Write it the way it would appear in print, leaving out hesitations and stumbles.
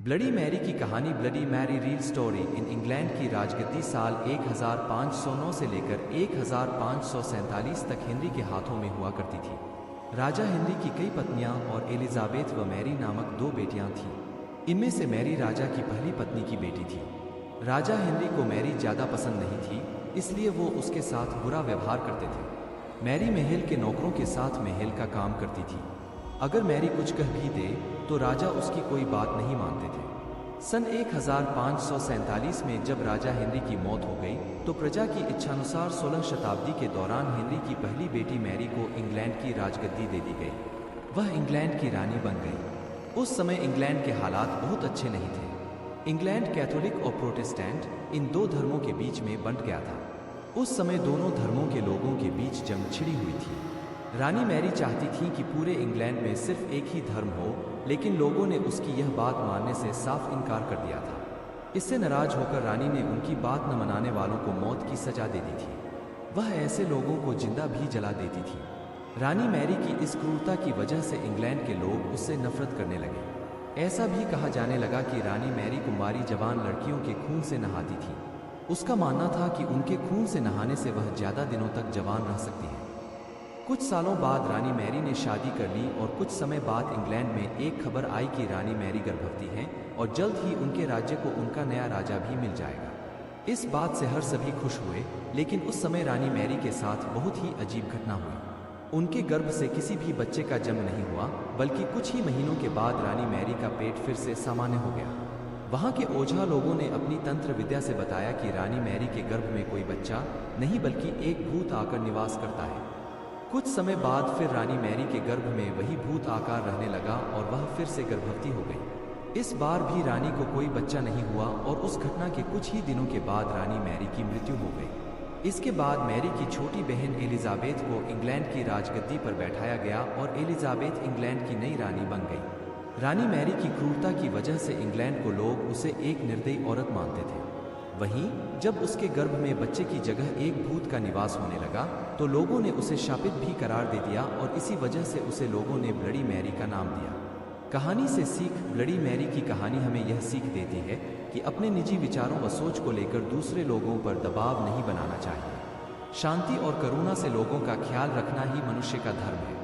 Bloody Mary की कहानी bloody Mary real story in England की राजगद्दी साल 1509 से लेकर 1547 तक हेनरी के हाथों में हुआ करती थी। राजा हेनरी की कई पत्नियां और एलिजाबेथ व मैरी नामक दो बेटियां थीं। इनमें से मैरी राजा की पहली पत्नी की बेटी थी। राजा हेनरी को मैरी ज़्यादा पसंद नहीं थी, इसलिए वो उसके साथ बुरा व्यवहार करते थे। मैरी महल के नौकरों के साथ महल का काम करती थी। अगर मैरी कुछ कह भी दे तो राजा उसकी कोई बात नहीं मानते थे। सन 1547 में जब राजा हेनरी की मौत हो गई तो प्रजा की इच्छानुसार 16 शताब्दी के दौरान हेनरी की पहली बेटी मैरी को इंग्लैंड की राजगद्दी दे दी गई। वह इंग्लैंड की रानी बन गई। उस समय इंग्लैंड के हालात बहुत अच्छे नहीं थे। इंग्लैंड कैथोलिक और प्रोटेस्टेंट इन दो धर्मों के बीच में बंट गया था। उस समय दोनों धर्मों के लोगों के बीच जंग छिड़ी हुई थी। रानी मैरी चाहती थी कि पूरे इंग्लैंड में सिर्फ एक ही धर्म हो, लेकिन लोगों ने उसकी यह बात मानने से साफ इनकार कर दिया था। इससे नाराज होकर रानी ने उनकी बात न मनाने वालों को मौत की सजा दे दी थी। वह ऐसे लोगों को जिंदा भी जला देती थी। रानी मैरी की इस क्रूरता की वजह से इंग्लैंड के लोग उससे नफरत करने लगे। ऐसा भी कहा जाने लगा कि रानी मैरी कुमारी जवान लड़कियों के खून से नहाती थी। उसका मानना था कि उनके खून से नहाने से वह ज़्यादा दिनों तक जवान रह सकती है। कुछ सालों बाद रानी मैरी ने शादी कर ली और कुछ समय बाद इंग्लैंड में एक खबर आई कि रानी मैरी गर्भवती हैं और जल्द ही उनके राज्य को उनका नया राजा भी मिल जाएगा। इस बात से हर सभी खुश हुए, लेकिन उस समय रानी मैरी के साथ बहुत ही अजीब घटना हुई। उनके गर्भ से किसी भी बच्चे का जन्म नहीं हुआ, बल्कि कुछ ही महीनों के बाद रानी मैरी का पेट फिर से सामान्य हो गया। वहाँ के ओझा लोगों ने अपनी तंत्र विद्या से बताया कि रानी मैरी के गर्भ में कोई बच्चा नहीं बल्कि एक भूत आकर निवास करता है। कुछ समय बाद फिर रानी मैरी के गर्भ में वही भूत आकार रहने लगा और वह फिर से गर्भवती हो गई। इस बार भी रानी को कोई बच्चा नहीं हुआ और उस घटना के कुछ ही दिनों के बाद रानी मैरी की मृत्यु हो गई। इसके बाद मैरी की छोटी बहन एलिजाबेथ को इंग्लैंड की राजगद्दी पर बैठाया गया और एलिजाबेथ इंग्लैंड की नई रानी बन गई। रानी मैरी की क्रूरता की वजह से इंग्लैंड को लोग उसे एक निर्दयी औरत मानते थे। वहीं जब उसके गर्भ में बच्चे की जगह एक भूत का निवास होने लगा तो लोगों ने उसे शापित भी करार दे दिया और इसी वजह से उसे लोगों ने ब्लडी मैरी का नाम दिया। कहानी से सीख ब्लडी मैरी की कहानी हमें यह सीख देती है कि अपने निजी विचारों व सोच को लेकर दूसरे लोगों पर दबाव नहीं बनाना चाहिए। शांति और करुणा से लोगों का ख्याल रखना ही मनुष्य का धर्म है।